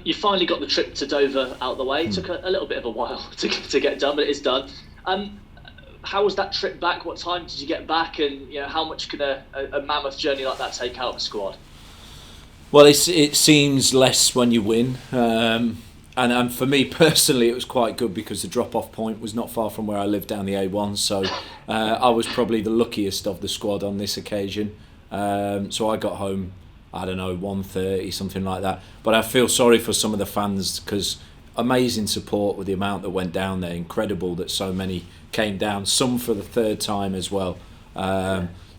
You finally got the trip to Dover out the way. It took a little bit of a while to get done, but it is done. Um, how was that trip back? What time did you get back? And how much can a mammoth journey like that take out of a squad? Well, it seems less when you win. And for me personally, it was quite good because the drop-off point was not far from where I live down the A1. So I was probably the luckiest of the squad on this occasion. So I got home, I don't know, 1:30, something like that. But I feel sorry for some of the fans because amazing support with the amount that went down there. Incredible that so many came down, some for the third time as well.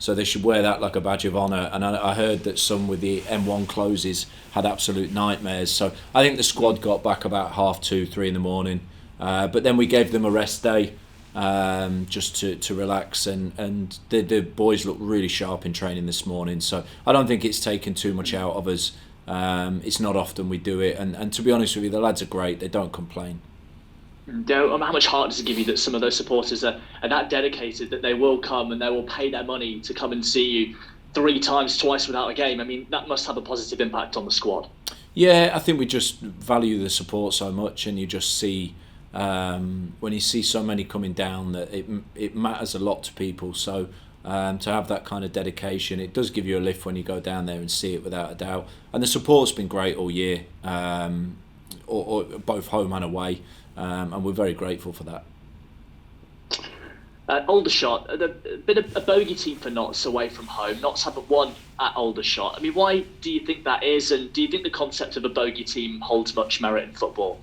So they should wear that like a badge of honour. And I heard that some with the M1 closes had absolute nightmares. So I think the squad got back about 2:30, 3 in the morning. But then we gave them a rest day just to relax. And the boys looked really sharp in training this morning. So I don't think it's taken too much out of us. It's not often we do it. And to be honest with you, the lads are great. They don't complain. How much heart does it give you that some of those supporters are that dedicated that they will come and they will pay their money to come and see you twice without a game? I mean, that must have a positive impact on the squad. Yeah, I think we just value the support so much, and you just see when you see so many coming down that it matters a lot to people. So to have that kind of dedication, it does give you a lift when you go down there and see it without a doubt. And the support's been great all year, or both home and away. And we're very grateful for that. Aldershot, a bit of a bogey team for Notts away from home. Notts haven't won at Aldershot. I mean, why do you think that is? And do you think the concept of a bogey team holds much merit in football?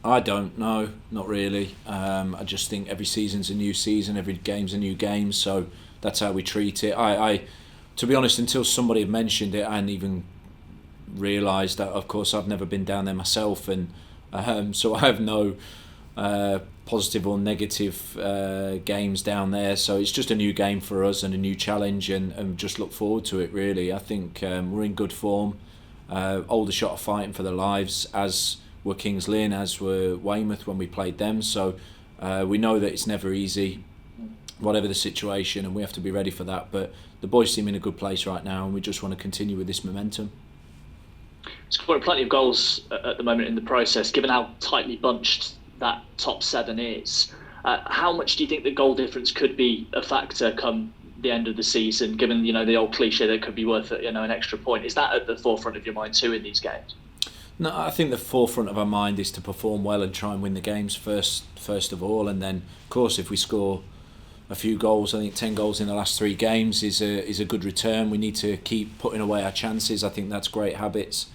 I don't know, not really. I just think every season's a new season, every game's a new game, so that's how we treat it. I to be honest, until somebody had mentioned it, I hadn't even realised that. Of course, I've never been down there myself, and so I have no positive or negative games down there. So it's just a new game for us and a new challenge, and just look forward to it, really. I think we're in good form. Aldershot are fighting for their lives, as were Kings Lynn, as were Weymouth when we played them. So we know that it's never easy, whatever the situation, and we have to be ready for that. But the boys seem in a good place right now, and we just want to continue with this momentum. Scoring plenty of goals at the moment in the process, given how tightly bunched that top seven is. How much do you think the goal difference could be a factor come the end of the season, given the old cliche that it could be worth an extra point? Is that at the forefront of your mind too in these games? No, I think the forefront of our mind is to perform well and try and win the games first of all, and then of course if we score a few goals, I think 10 goals in the last 3 games is a good return. We need to keep putting away our chances. I think that's great habits.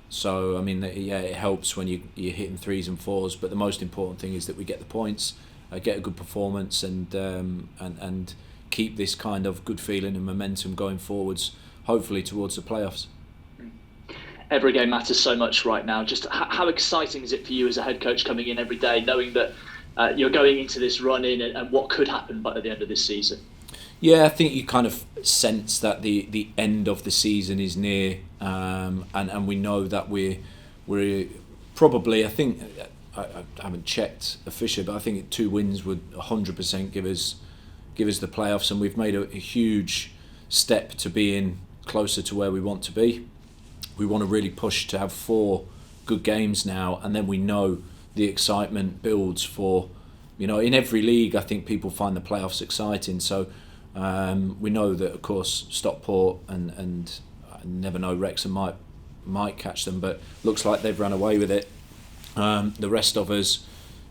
So I mean, yeah, it helps when you're hitting 3s and 4s, but the most important thing is that we get the points, get a good performance, and keep this kind of good feeling and momentum going forwards, hopefully towards the playoffs. Every game matters so much right now. Just how exciting is it for you as a head coach coming in every day, knowing that you're going into this run-in and what could happen by the end of this season? Yeah, I think you kind of sense that the end of the season is near, and we know that we're probably, I think, I haven't checked officially, but I think 2 wins would 100% give us the playoffs, and we've made a huge step to being closer to where we want to be. We want to really push to have 4 good games now, and then we know the excitement builds for, in every league. I think people find the playoffs exciting, so we know that of course Stockport and I never know, Wrexham might catch them, but looks like they've run away with it. The rest of us,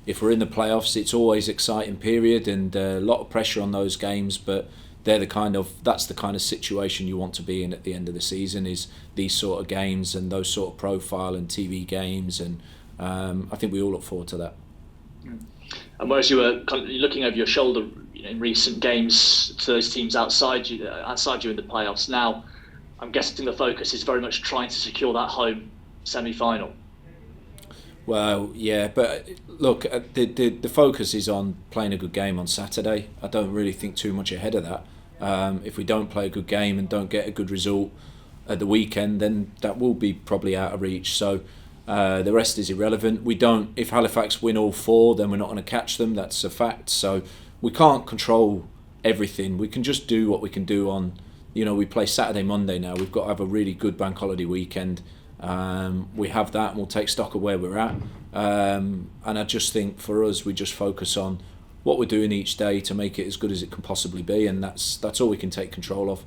if we're in the playoffs, it's always exciting period and a lot of pressure on those games, but that's the kind of situation you want to be in at the end of the season, is these sort of games and those sort of profile and TV games, and I think we all look forward to that. And whereas you were looking over your shoulder in recent games to those teams outside you in the playoffs, now I'm guessing the focus is very much trying to secure that home semi-final. Well, yeah, but look, the focus is on playing a good game on Saturday. I don't really think too much ahead of that. If we don't play a good game and don't get a good result at the weekend, then that will be probably out of reach. So the rest is irrelevant. If Halifax win all 4, then we're not going to catch them. That's a fact. So we can't control everything. We can just do what we can do on we play Saturday, Monday now. We've got to have a really good bank holiday weekend. We have that, and we'll take stock of where we're at. And I just think for us, we just focus on what we're doing each day to make it as good as it can possibly be, and that's all we can take control of.